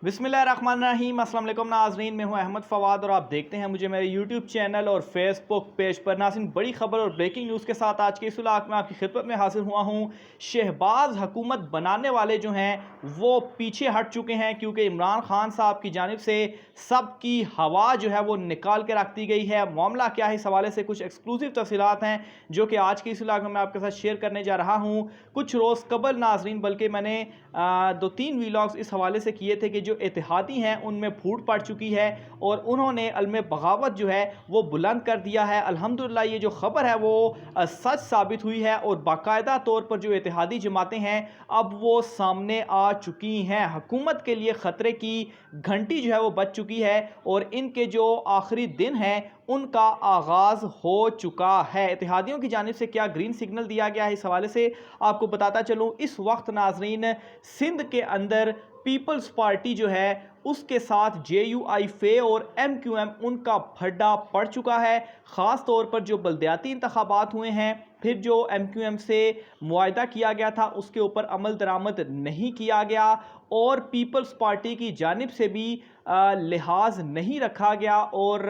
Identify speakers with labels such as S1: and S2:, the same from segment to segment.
S1: बिस्मिल्लाहिर्रहमानिर्रहीम। अस्सलाम वालेकुम नाज़रीन, मैं हूं अहमद फ़वाद और आप देखते हैं मुझे मेरे यूट्यूब चैनल और फेसबुक पेज पर। नाज़रीन, बड़ी खबर और ब्रेकिंग न्यूज़ के साथ आज के इस व्लॉग में आपकी खिदमत में हाजिर हुआ हूं। शहबाज हुकूमत बनाने वाले जो हैं वो पीछे हट चुके हैं, क्योंकि इमरान खान साहब की जानिब से सबकी हवा जो है वो निकाल के रख दी गई है। मामला क्या है, इस हवाले से कुछ एक्सक्लूसिव तफसीलात हैं जो कि आज के इस व्लॉग में मैं आपके साथ शेयर करने जा रहा हूँ। कुछ रोज़ कबल नाज़रीन, बल्कि मैंने 2-3 व्लॉग्स इस हवाले से किए थे कि जो इत्तेहादी हैं उनमें फूट पड़ चुकी है और उन्होंने अलमे बगावत जो है वो बुलंद कर दिया है। अल्हम्दुलिल्लाह ये जो खबर है वो सच साबित हुई है और बाकायदा तौर पर जो इत्तेहादी जमातें हैं अब वो सामने आ चुकी हैं। हुकूमत के लिए ख़तरे की घंटी जो है वो बज चुकी है और इनके जो आखिरी दिन हैं उनका आगाज़ हो चुका है। इत्तेहादियों की जानिब से क्या ग्रीन सिग्नल दिया गया है, इस हवाले से आपको बताता चलूँ। इस वक्त नाजरीन सिंध के अंदर पीपल्स पार्टी जो है उसके साथ JUI और MQM उनका फड्डा पड़ चुका है। ख़ास तौर पर जो बल्दियाती इंतखाबात हुए हैं, फिर जो MQM से मुआहदा किया गया था उसके ऊपर अमल दरामद नहीं किया गया और पीपल्स पार्टी की जानिब से भी लिहाज नहीं रखा गया और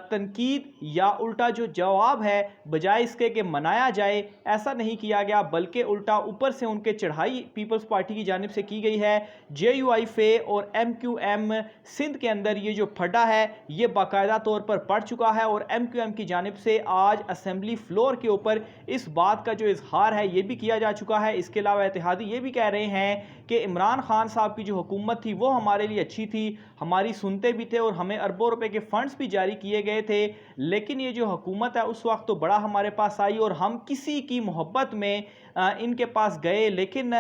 S1: तनकीद या उल्टा जो जवाब है बजाय इसके कि मनाया जाए ऐसा नहीं किया गया, बल्कि उल्टा ऊपर से उनके चढ़ाई पीपल्स पार्टी की जानिब से की गई है। JUI और MQM सिंध के अंदर ये जो फटा है ये बाकायदा तौर पर पड़ चुका है और MQM की जानिब से आज असेंबली फ्लोर के ऊपर इस बात का जो इजहार है ये भी किया जा चुका है। इसके अलावा इत्तेहादी ये भी कह रहे हैं कि इमरान खान साहब की जो हुकूमत थी वो हमारे लिए अच्छी थी, हमारी सुनते भी थे और हमें अरबों रुपए के फंड्स भी जारी किए गए थे, लेकिन ये जो हुकूमत है उस वक्त तो बड़ा हमारे पास आई और हम किसी की मोहब्बत में इनके पास गए, लेकिन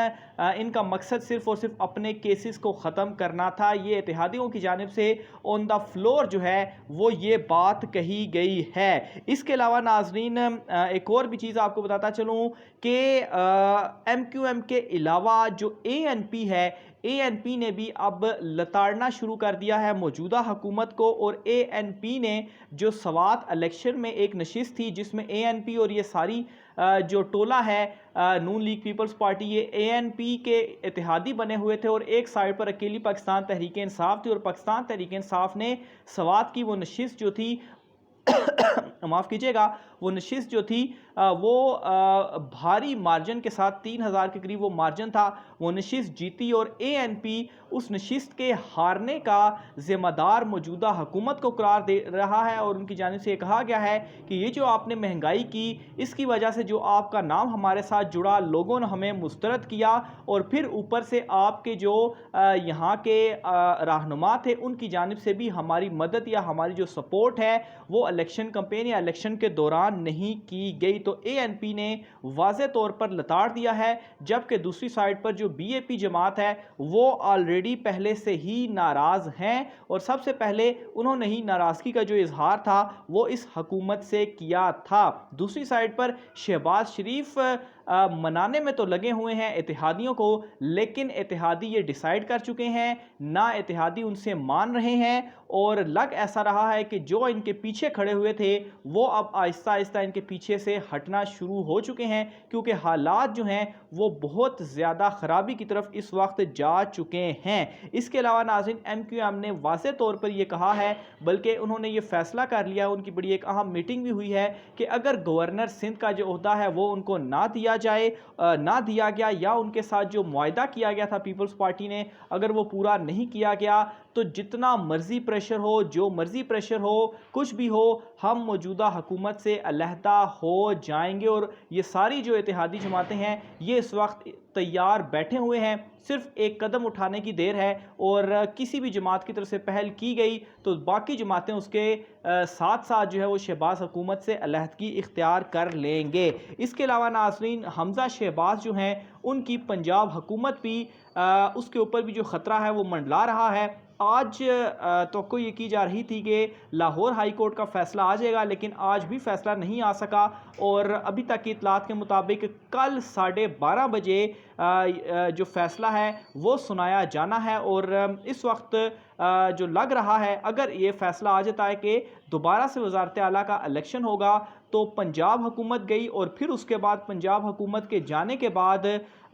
S1: इनका मकसद सिर्फ और सिर्फ अपने केसेस को ख़त्म करना था। ये इत्तेहादियों की जानिब से ऑन द फ्लोर जो है वो ये बात कही गई है। इसके अलावा नाजरीन एक और भी चीज़ आपको बताता चलूँ कि MQM के अलावा जो ANP है, ANP ने भी अब लताड़ना शुरू कर दिया है मौजूदा हुकूमत को और ANP ने जो सवात इलेक्शन में एक नशिस्त थी जिसमें ANP और ये सारी जो टोला है नून लीग पीपल्स पार्टी, ये ANP के इत्तेहादी बने हुए थे और एक साइड पर अकेली पाकिस्तान तहरीक इंसाफ थी और पाकिस्तान तहरीक इंसाफ ने सवात की वो नशिस्त जो थी माफ़ कीजिएगा, वो नशिस्त जो थी वो भारी मार्जिन के साथ 3000 के करीब वो मार्जिन था, वो नशिस्त जीती और ANP उस नशिस्त के हारने का ज़िम्मेदार मौजूदा हुकूमत को करार दे रहा है और उनकी जानिब से कहा गया है कि ये जो आपने महंगाई की इसकी वजह से जो आपका नाम हमारे साथ जुड़ा, लोगों ने हमें मुस्तरद किया और फिर ऊपर से आपके जो यहाँ के रहनुमा थे उनकी जानिब से भी हमारी मदद या हमारी जो सपोर्ट है वो इलेक्शन कैंपेन या इलेक्शन के दौरान नहीं की गई। तो ANP ने वाज़े तौर पर लताड़ दिया है, जबकि दूसरी साइड पर जो BAP जमात है वो ऑलरेडी पहले से ही नाराज़ हैं और सबसे पहले उन्होंने ही नाराज़गी का जो इजहार था वो इस हुकूमत से किया था। दूसरी साइड पर शहबाज शरीफ मनाने में तो लगे हुए हैं इत्तेहादियों को, लेकिन इत्तेहादी ये डिसाइड कर चुके हैं ना, इत्तेहादी उनसे मान रहे हैं और लग ऐसा रहा है कि जो इनके पीछे खड़े हुए थे वो अब आहिस्ता आहिस्ता इनके पीछे से हटना शुरू हो चुके हैं, क्योंकि हालात जो हैं वो बहुत ज़्यादा ख़राबी की तरफ इस वक्त जा चुके हैं। इसके अलावा नाज़रीन MQM ने वाज़े तौर पर यह कहा है, बल्कि उन्होंने ये फ़ैसला कर लिया, उनकी बड़ी एक अहम मीटिंग भी हुई है कि अगर गवर्नर सिंध का जो ओहदा है वो उनको ना दिया जाए, ना दिया गया या उनके साथ जो मुआहदा किया गया था पीपल्स पार्टी ने अगर वो पूरा नहीं किया गया तो जितना मर्जी प्रेशर हो, जो मर्जी प्रेशर हो, कुछ भी हो, हम मौजूदा हुकूमत से अलहदा हो जाएंगे। और ये सारी जो इत्तेहादी जमातें हैं ये इस वक्त तैयार बैठे हुए हैं, सिर्फ एक कदम उठाने की देर है और किसी भी जमात की तरफ से पहल की गई तो बाकी जमातें उसके साथ साथ जो है वो शहबाज हुकूमत से अलहदगी इख्तियार कर लेंगे। इसके अलावा नाज़रीन हमज़ा शहबाज जो हैं उनकी पंजाब हुकूमत भी उसके ऊपर भी जो ख़तरा है वो मंडला रहा है। आज तो ये की जा रही थी कि लाहौर हाई कोर्ट का फ़ैसला आ जाएगा, लेकिन आज भी फ़ैसला नहीं आ सका और अभी तक की इत्तलात के मुताबिक कल 12:30 बजे जो फ़ैसला है वो सुनाया जाना है। और इस वक्त जो लग रहा है, अगर ये फ़ैसला आ जाता है कि दोबारा से वज़ारत आला का इलेक्शन होगा, तो पंजाब हुकूमत गई और फिर उसके बाद पंजाब हुकूमत के जाने के बाद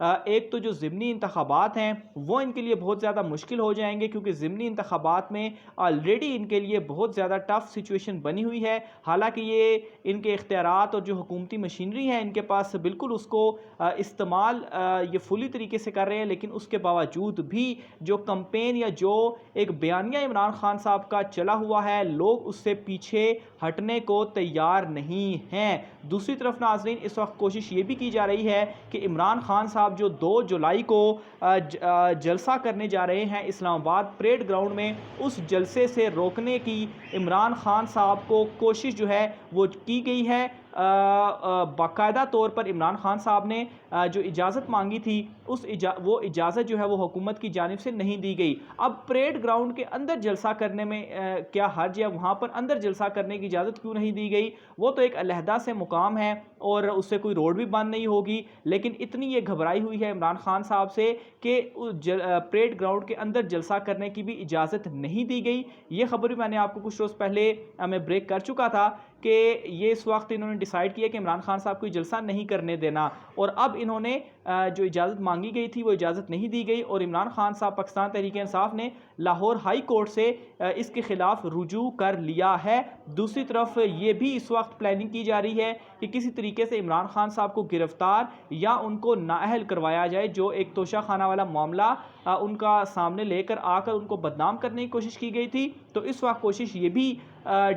S1: एक तो जो ज़िमनी इंतखाबात हैं वो इनके लिए बहुत ज़्यादा मुश्किल हो जाएंगे, क्योंकि ज़िमनी इंतखाबात में ऑलरेडी इनके लिए बहुत ज़्यादा टफ़ सिचुएशन बनी हुई है। हालांकि ये इनके इख्तियारात और जो हुकूमती मशीनरी है इनके पास बिल्कुल उसको इस्तेमाल ये फुली तरीके से कर रहे हैं, लेकिन उसके बावजूद भी जो कंपेन या जो एक बयानिया इमरान खान साहब का चला हुआ है, लोग उससे पीछे हटने को तैयार नहीं हैं। दूसरी तरफ नाज़रीन, इस वक्त कोशिश ये भी की जा रही है कि इमरान खान साहब जो 2 जुलाई को जलसा करने जा रहे हैं इस्लामाबाद परेड ग्राउंड में, उस जलसे से रोकने की इमरान खान साहब को कोशिश जो है वो की गई है। बाकायदा तौर पर इमरान खान साहब ने जो इजाज़त मांगी थी वो इजाज़त जो है वो हुकूमत की जानिब से नहीं दी गई। अब परेड ग्राउंड के अंदर जलसा करने में क्या हर्ज है, वहाँ पर अंदर जलसा करने की इजाज़त क्यों नहीं दी गई? वो तो एक अलहदा से मुकाम है और उससे कोई रोड भी बंद नहीं होगी, लेकिन इतनी ये घबराई हुई है इमरान खान साहब से कि परेड ग्राउंड के अंदर जलसा करने की भी इजाज़त नहीं दी गई। ये खबर भी मैंने आपको कुछ रोज़ पहले मैं ब्रेक कर चुका था कि ये इस वक्त इन्होंने डिसाइड किया कि इमरान खान साहब को जलसा नहीं करने देना, और अब इन्होंने जो इजाज़त मांगी गई थी वो इजाज़त नहीं दी गई और इमरान खान साहब पाकिस्तान तहरीक इंसाफ ने लाहौर हाई कोर्ट से इसके ख़िलाफ़ रुजू कर लिया है। दूसरी तरफ ये भी इस वक्त प्लानिंग की जा रही है कि किसी तरीके से इमरान खान साहब को गिरफ्तार या उनको नाअहल करवाया जाए। जो एक तोशा खाना वाला मामला उनका सामने लेकर आकर उनको बदनाम करने की कोशिश की गई थी, तो इस वक्त कोशिश ये भी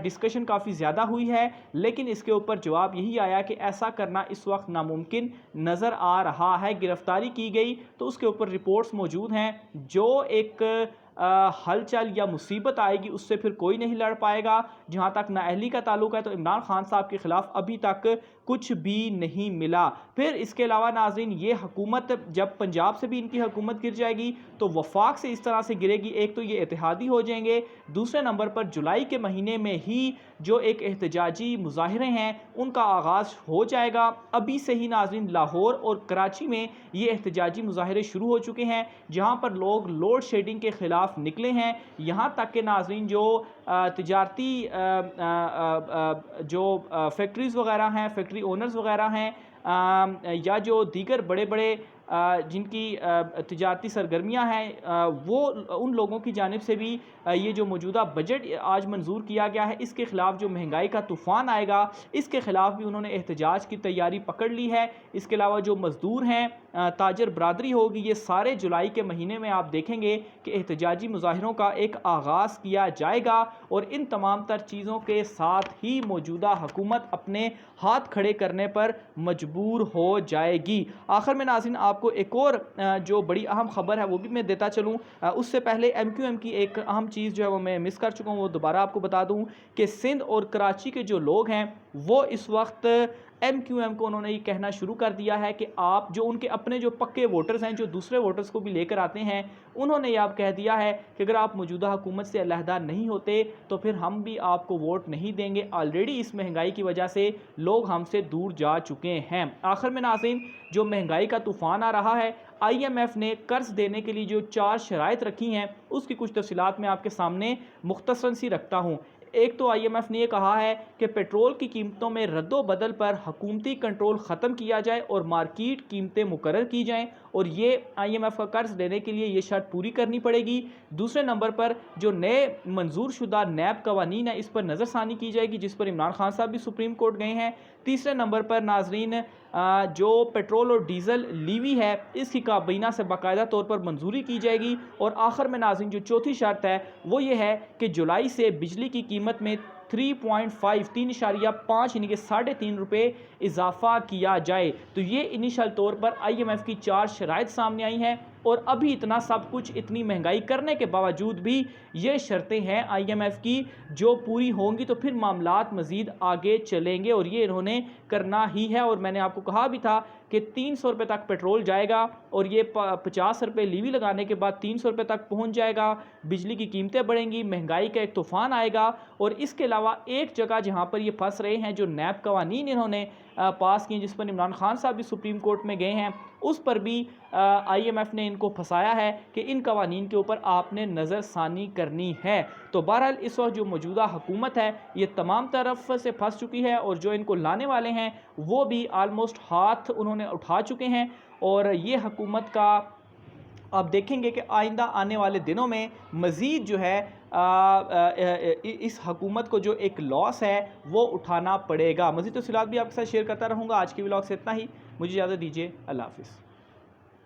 S1: डिस्कशन काफ़ी ज़्यादा हुई है, लेकिन इसके ऊपर जवाब यही आया कि ऐसा करना इस वक्त नामुमकिन नज़र आ रहा है। गिरफ्तारी की गई तो उसके ऊपर रिपोर्ट्स मौजूद हैं, जो एक हलचल या मुसीबत आएगी उससे फिर कोई नहीं लड़ पाएगा। जहाँ तक नाअहली का ताल्लुक है तो इमरान खान साहब के ख़िलाफ़ अभी तक कुछ भी नहीं मिला। फिर इसके अलावा नाज़रीन, ये हुकूमत जब पंजाब से भी इनकी हुकूमत गिर जाएगी तो वफाक से इस तरह से गिरेगी, एक तो ये इत्तेहादी हो जाएंगे, दूसरे नंबर पर जुलाई के महीने में ही जो एक एहतजाजी मुजाहरे हैं उनका आगाज़ हो जाएगा। अभी से ही नाज़रीन लाहौर और कराची में ये एहतजाजी मुजाहरे शुरू हो चुके हैं, जहाँ पर लोग लोड शेडिंग के ख़िलाफ़ निकले हैं। यहाँ तक के नाज़रीन जो तिजारती जो फैक्ट्रीज़ वगैरह हैं, फैक्ट्री ओनर्स वगैरह हैं, या जो दीगर बड़े बड़े जिनकी तिजारती सरगर्मियाँ हैं, वो उन लोगों की जानिब से भी ये जो मौजूदा बजट आज मंजूर किया गया है इसके ख़िलाफ़ जो महंगाई का तूफ़ान आएगा इसके ख़िलाफ़ भी उन्होंने एहतजाज की तैयारी पकड़ ली है। इसके अलावा जो मज़दूर हैं, ताजर बरादरी होगी, ये सारे जुलाई के महीने में आप देखेंगे कि एहतजाजी मुजाहिरों का एक आगाज़ किया जाएगा और इन तमाम तर चीज़ों के साथ ही मौजूदा हुकूमत अपने हाथ खड़े करने पर मजबूर हो जाएगी। आखिर में नाज़रीन, आपको एक और जो बड़ी अहम खबर है वो भी मैं देता चलूँ। उससे पहले MQM की एक अहम चीज़ जो है वो मैं मिस कर चुका हूँ, वो दोबारा आपको बता दूँ कि सिंध और कराची के जो लोग हैं वो इस वक्त MQM को उन्होंने ये कहना शुरू कर दिया है कि आप जो उनके अपने जो पक्के वोटर्स हैं, जो दूसरे वोटर्स को भी लेकर आते हैं, उन्होंने ये आप कह दिया है कि अगर आप मौजूदा हुकूमत से अलहदा नहीं होते तो फिर हम भी आपको वोट नहीं देंगे। ऑलरेडी इस महंगाई की वजह से लोग हमसे दूर जा चुके हैं। आखिर में नाज़रीन, जो महंगाई का तूफ़ान आ रहा है, IMF ने कर्ज देने के लिए जो 4 शराइत रखी हैं उसकी कुछ तफसीलात मैं आपके सामने मुख्तसरन सी रखता हूँ। एक तो IMF ने यह कहा है कि पेट्रोल की कीमतों में रद्दो बदल पर हुकूमती कंट्रोल ख़त्म किया जाए और मार्केट कीमतें मुकर्रर की जाएं, और ये IMF का कर्ज लेने के लिए ये शर्त पूरी करनी पड़ेगी। दूसरे नंबर पर जो नए मंजूर शुदा नैब कवानीन है इस पर नज़रसानी की जाएगी, जिस पर इमरान खान साहब भी सुप्रीम कोर्ट गए हैं। तीसरे नंबर पर नाजरीन, जो पेट्रोल और डीज़ल लीवी है इसकी काबीना से बाकायदा तौर पर मंजूरी की जाएगी। और आखिर में नाज़रीन, जो चौथी शर्त है वो ये है कि जुलाई से बिजली की कीमत में 3.5 यानी कि 3.5 रुपये इजाफा किया जाए। तो ये इनिशियल तौर पर IMF की 4 शराइत सामने आई हैं, और अभी इतना सब कुछ, इतनी महंगाई करने के बावजूद भी ये शर्तें हैं IMF की, जो पूरी होंगी तो फिर मामलात मज़ीद आगे चलेंगे और ये इन्होंने करना ही है। और मैंने आपको कहा भी था कि 300 रुपये तक पेट्रोल जाएगा और ये 50 रुपये लीवी लगाने के बाद 300 रुपये तक पहुंच जाएगा। बिजली की कीमतें बढ़ेंगी, महंगाई का एक तूफान आएगा। और इसके अलावा एक जगह जहां पर ये फंस रहे हैं, जो नैब कवानीन इन्होंने पास किए, जिस पर इमरान खान साहब भी सुप्रीम कोर्ट में गए हैं, उस पर भी IMF ने इनको फंसाया है कि इन कवानीन के ऊपर आपने नज़रसानी करनी है। तो बहरहाल इस वक्त जो मौजूदा हुकूमत है ये तमाम तरफ से फंस चुकी है और जो इनको लाने वाले हैं वो भी आलमोस्ट हाथ उन्होंने उठा चुके हैं। और ये हुकूमत का आप देखेंगे कि आइंदा आने वाले दिनों में मज़ीद जो है इस हुकूमत को जो एक लॉस है वो उठाना पड़ेगा। मज़ीद तफ़सीलात भी आपके साथ शेयर करता रहूँगा। आज की व्लॉग से इतना ही, मुझे इजाज़त दीजिए। अल्लाह हाफ़िज़।